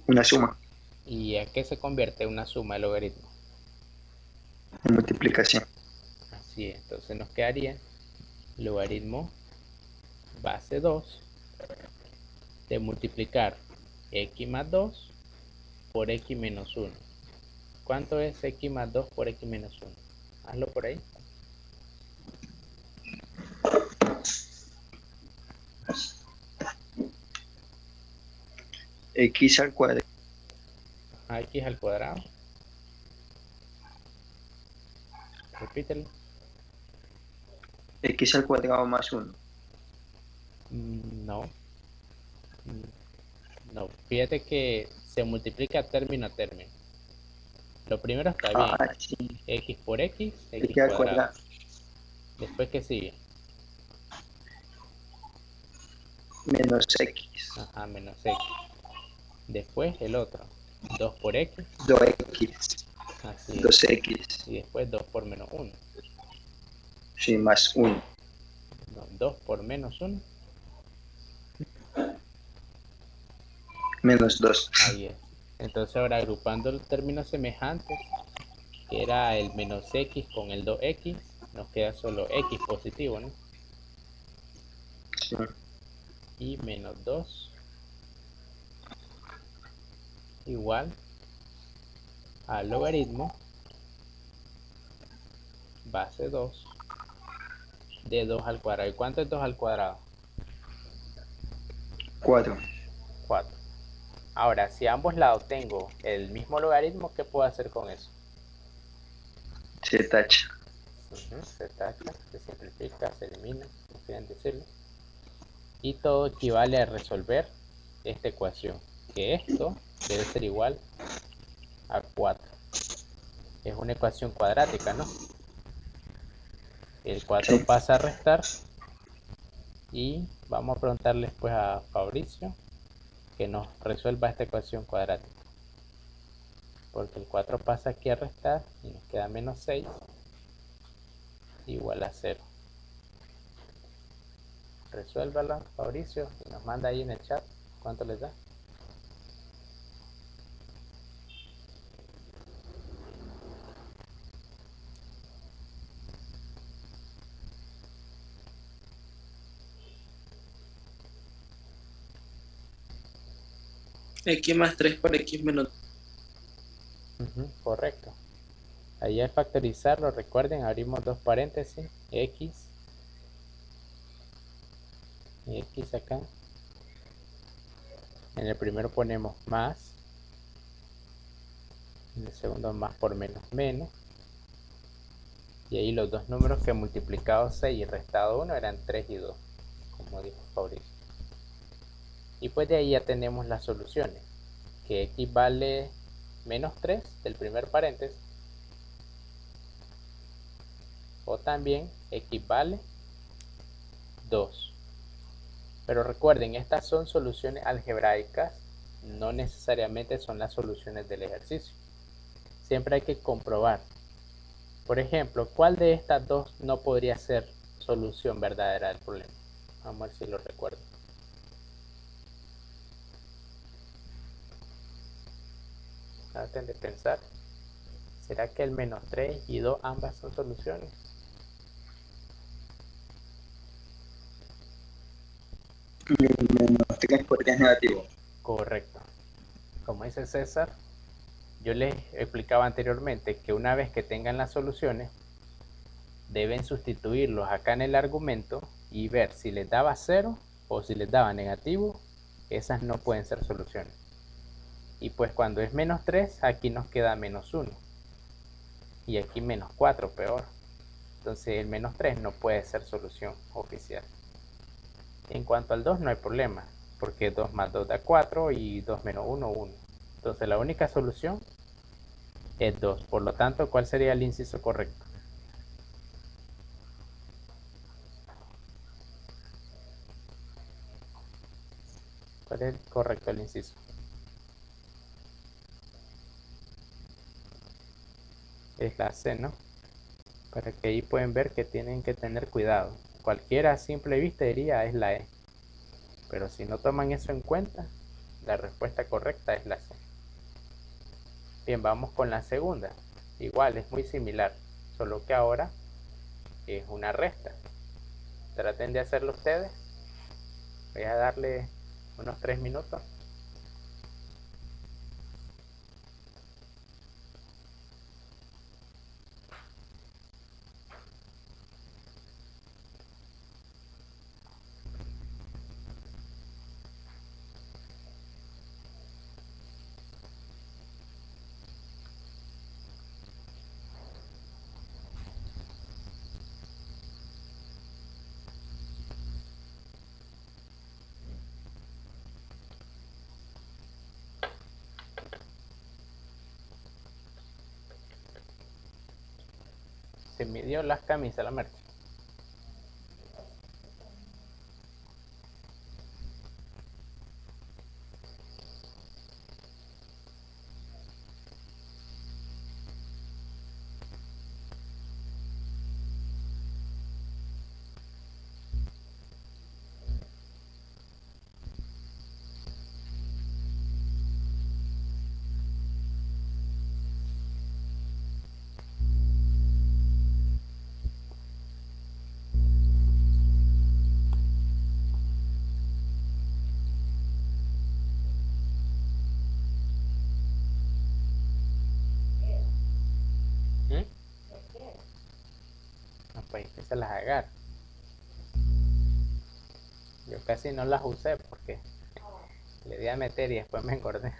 C: Una suma,
A: ¿Y a qué se convierte una suma de logaritmos?
C: una multiplicación.
A: Así es. Entonces nos quedaría logaritmo base 2 de multiplicar x más 2 por x menos 1. ¿Cuánto es x más 2 por x menos 1? Hazlo por ahí.
C: X al cuadrado.
A: X al cuadrado. Repítelo.
C: X al cuadrado más 1.
A: No. No. Fíjate que se multiplica término a término. Lo primero está bien.
C: Ah, sí.
A: X por X, X
C: X al
A: cuadrado.
C: cuadrado.
A: Después, ¿qué sigue?
C: Menos X.
A: Ajá, menos X. Después el otro. 2 por X.
C: 2X.
A: Así es.
C: 2X.
A: Y después 2 por menos 1.
C: Sí, más 1.
A: No, 2 por menos 1.
C: Menos 2.
A: Ahí es. Entonces ahora agrupando los términos semejantes, que era el menos X con el 2X, nos queda solo X positivo, ¿no?
C: Sí.
A: Y menos 2 igual al logaritmo base 2 de 2 al cuadrado. ¿Y cuánto es 2 al cuadrado?
C: 4.
A: 4. Ahora, si a ambos lados tengo el mismo logaritmo, ¿qué puedo hacer con eso?
C: Se tacha.
A: Se tacha, se simplifica, se elimina, como quieran decirlo. Y todo equivale a resolver esta ecuación, que esto debe ser igual a 4. Es una ecuación cuadrática, ¿no? El 4
C: Sí.
A: pasa a restar y vamos a preguntarle después a Fabricio que nos resuelva esta ecuación cuadrática, porque el 4 pasa aquí a restar y nos queda menos 6 igual a 0. Resuélvala, Fabricio, y nos manda ahí en el chat cuánto les da.
D: X más 3 por X menos.
A: Correcto. Ahí al factorizarlo, recuerden, abrimos dos paréntesis, X y X acá. En el primero ponemos más, en el segundo más por menos menos. Y ahí los dos números que multiplicado 6 y restado 1 eran 3 y 2, como dijo Fabricio. Y pues de ahí ya tenemos las soluciones, que x vale menos 3 del primer paréntesis, o también x vale 2. Pero recuerden, estas son soluciones algebraicas, no necesariamente son las soluciones del ejercicio. Siempre hay que comprobar. Por ejemplo, ¿cuál de estas dos no podría ser solución verdadera del problema? Vamos a ver si lo recuerdo. Traten de pensar. ¿Será que el menos 3 y 2 ambas son soluciones?
C: Menos 3 porque es negativo.
A: Correcto. Como dice César, yo les explicaba anteriormente que una vez que tengan las soluciones, deben sustituirlos acá en el argumento y ver si les daba 0 o si les daba negativo. Esas no pueden ser soluciones. Y pues cuando es menos 3, aquí nos queda menos 1. Y aquí menos 4, peor. Entonces el menos 3 no puede ser solución oficial. En cuanto al 2 no hay problema, porque 2 más 2 da 4 y 2 menos 1, 1. Entonces la única solución es 2. Por lo tanto, ¿cuál sería el inciso correcto? ¿Cuál es correcto el inciso? Es la C, ¿no? Para que ahí pueden ver que tienen que tener cuidado. Cualquiera a simple vista diría es la E. Pero si no toman eso en cuenta, la respuesta correcta es la C. Bien, vamos con la segunda. Igual, es muy similar, solo que ahora es una resta. Traten de hacerlo ustedes. Voy a darle unos 3 minutos. Se midió las camisas la Merche. No, pues que se las agarre. Yo casi no las usé porque le di a meter y después me engordé.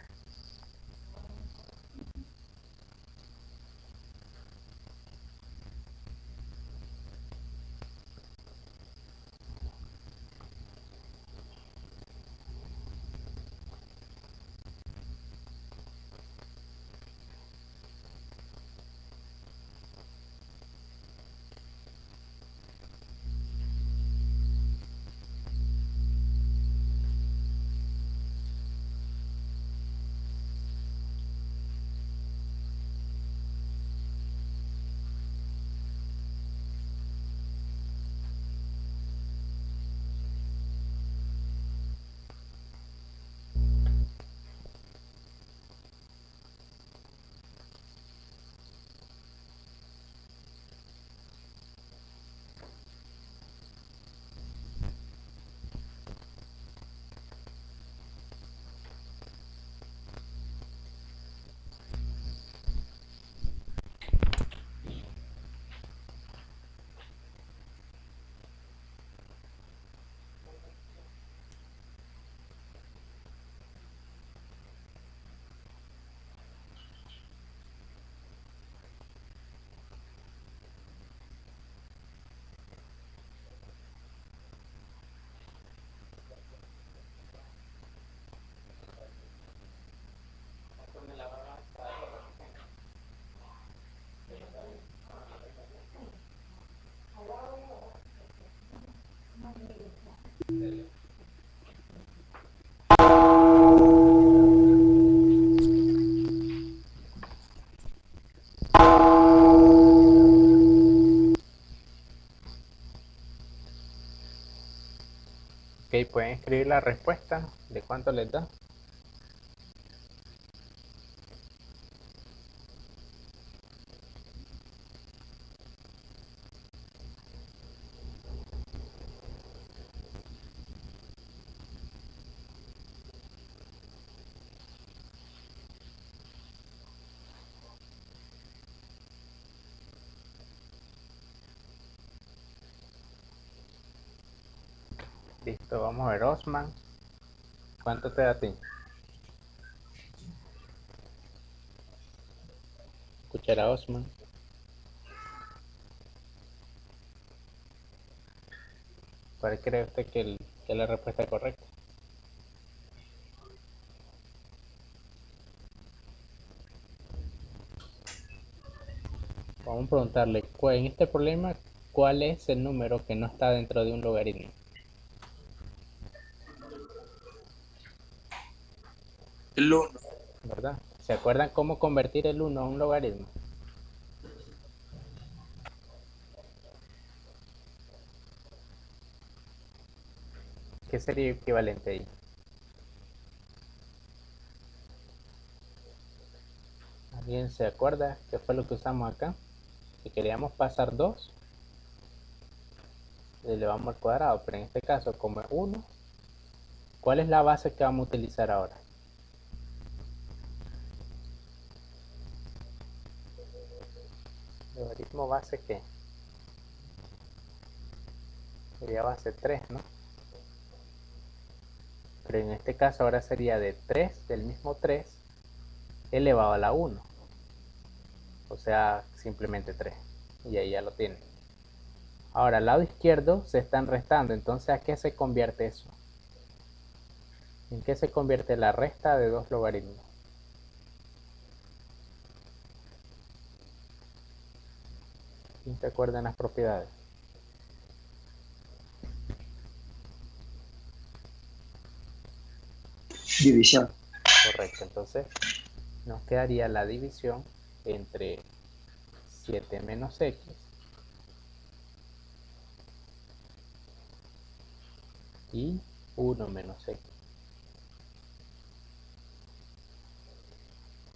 A: escribir la respuesta de cuánto les da. Listo, vamos a ver, Osman. ¿Cuánto te da a ti? Escuchar a Osman. ¿Cuál cree usted que es la respuesta correcta? Vamos a preguntarle, en este problema, ¿cuál es el número que no está dentro de un logaritmo?
C: El 1.
A: ¿Verdad? ¿Se acuerdan cómo convertir el 1 a un logaritmo? ¿Qué sería equivalente ahí? ¿Alguien se acuerda qué fue lo que usamos acá? Si queríamos pasar 2, le elevamos al cuadrado, pero en este caso, como es 1, ¿cuál es la base que vamos a utilizar ahora? ¿Logaritmo base qué? Sería base 3, ¿no? Pero en este caso ahora sería de 3, del mismo 3, elevado a la 1. O sea, simplemente 3. Y ahí ya lo tienen. Ahora, al lado izquierdo se están restando. Entonces, ¿a qué se convierte eso? ¿En qué se convierte la resta de dos logaritmos? ¿Quién se acuerda en las propiedades?
C: División.
A: Correcto. Entonces, nos quedaría la división entre 7 menos x y 1 menos x.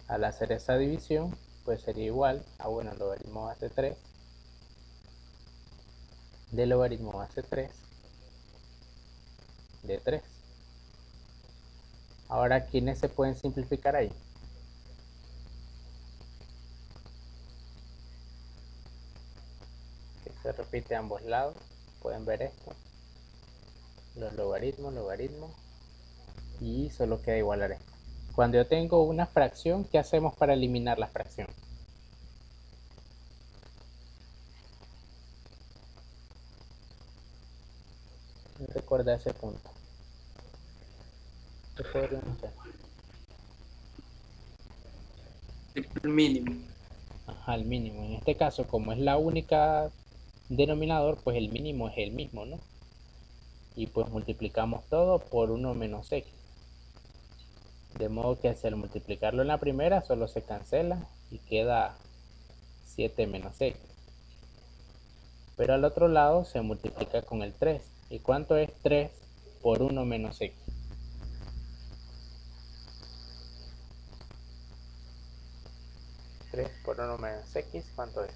A: Al hacer esa división, pues sería igual a, bueno, logaritmo base 3 de logaritmo base 3 de 3. Ahora, ¿quiénes se pueden simplificar ahí? Que se repite a ambos lados. Pueden ver esto. Los logaritmos, y solo queda igualar esto. Cuando yo tengo una fracción, ¿qué hacemos para eliminar la fracción? Recuerda ese punto. ¿Qué podríamos hacer?
C: El mínimo.
A: Ajá, el mínimo. En este caso, como es la única denominador, pues el mínimo es el mismo, ¿no? Y pues multiplicamos todo por 1 menos x. De modo que al multiplicarlo en la primera, solo se cancela y queda 7 menos x. Pero al otro lado se multiplica con el 3. ¿Y cuánto es 3 por 1 menos x? ¿3 por 1 menos x? ¿Cuánto es?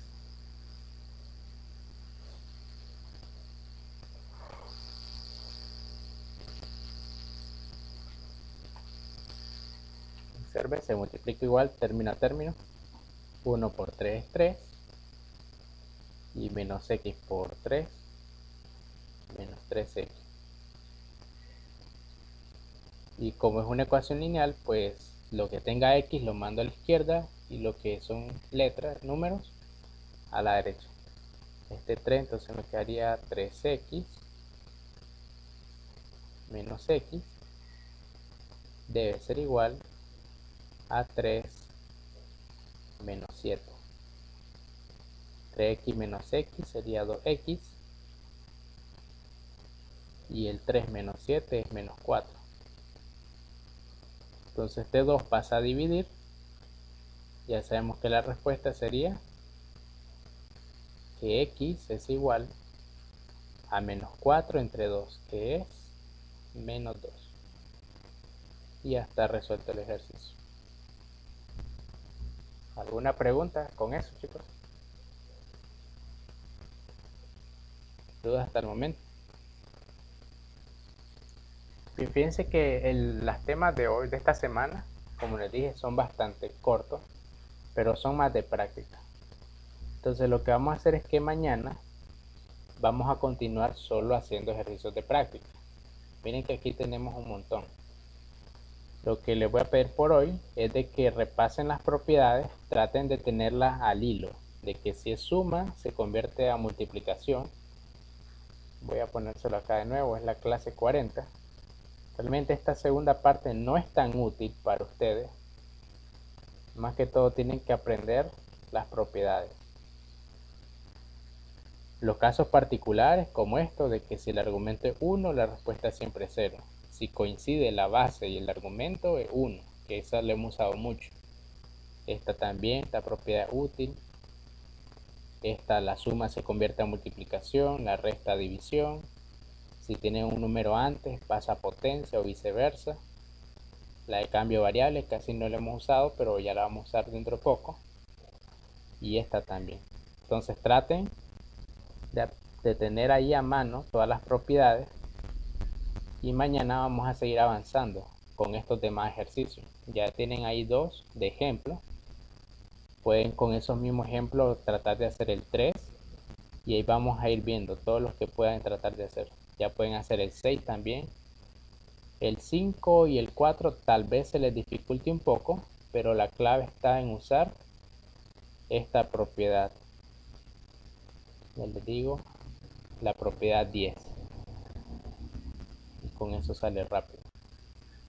A: Observe, se multiplica igual, término a término. 1 por 3 es 3. Y menos x por 3, menos 3x. Y como es una ecuación lineal, pues lo que tenga x lo mando a la izquierda y lo que son letras, números, a la derecha. Este 3, entonces me quedaría 3x menos x debe ser igual a 3 menos 7. 3x menos x sería 2x y el 3 menos 7 es menos 4. Entonces este 2 pasa a dividir. Ya sabemos que la respuesta sería que x es igual a menos 4 entre 2, que es menos 2. Y ya está resuelto el ejercicio. ¿Alguna pregunta con eso, chicos? ¿Dudas hasta el momento? Fíjense que las temas de hoy, de esta semana, como les dije, son bastante cortos, pero son más de práctica. Entonces lo que vamos a hacer es que mañana vamos a continuar solo haciendo ejercicios de práctica. Miren que aquí tenemos un montón. Lo que les voy a pedir por hoy es de que repasen las propiedades, traten de tenerlas al hilo, de que si es suma se convierte a multiplicación. Voy a ponérselo acá de nuevo, es la clase 40. Realmente esta segunda parte no es tan útil para ustedes. Más que todo tienen que aprender las propiedades. Los casos particulares como esto de que si el argumento es 1, la respuesta siempre es 0. Si coincide la base y el argumento es 1, que esa la hemos usado mucho. Esta también, esta propiedad útil. Esta, la suma se convierte a multiplicación, la resta a división. Si tiene un número antes pasa a potencia o viceversa. La de cambio variable casi no la hemos usado, pero ya la vamos a usar dentro de poco. Y esta también. Entonces traten de tener ahí a mano todas las propiedades. Y mañana vamos a seguir avanzando con estos demás ejercicios. Ya tienen ahí 2 de ejemplo. Pueden con esos mismos ejemplos tratar de hacer el 3. Y ahí vamos a ir viendo todos los que puedan tratar de hacer. Ya pueden hacer el 6 también. El 5 y el 4 tal vez se les dificulte un poco, pero la clave está en usar esta propiedad. Ya les digo, la propiedad 10. Y con eso sale rápido.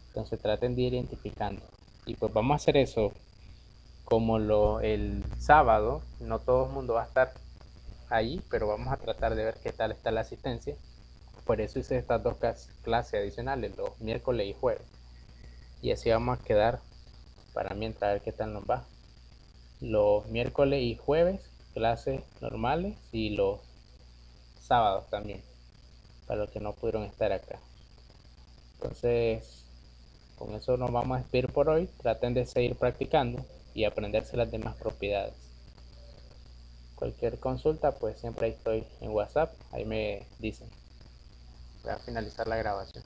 A: Entonces traten de ir identificando. Y pues vamos a hacer eso como el sábado. No todo el mundo va a estar ahí, pero vamos a tratar de ver qué tal está la asistencia. Por eso hice estas dos clases adicionales, los miércoles y jueves. Y así vamos a quedar para mientras, a ver qué tal nos va. Los miércoles y jueves, clases normales, y los sábados también, para los que no pudieron estar acá. Entonces, con eso nos vamos a despedir por hoy. Traten de seguir practicando y aprenderse las demás propiedades. Cualquier consulta, pues siempre estoy en WhatsApp, ahí me dicen. Voy a finalizar la grabación.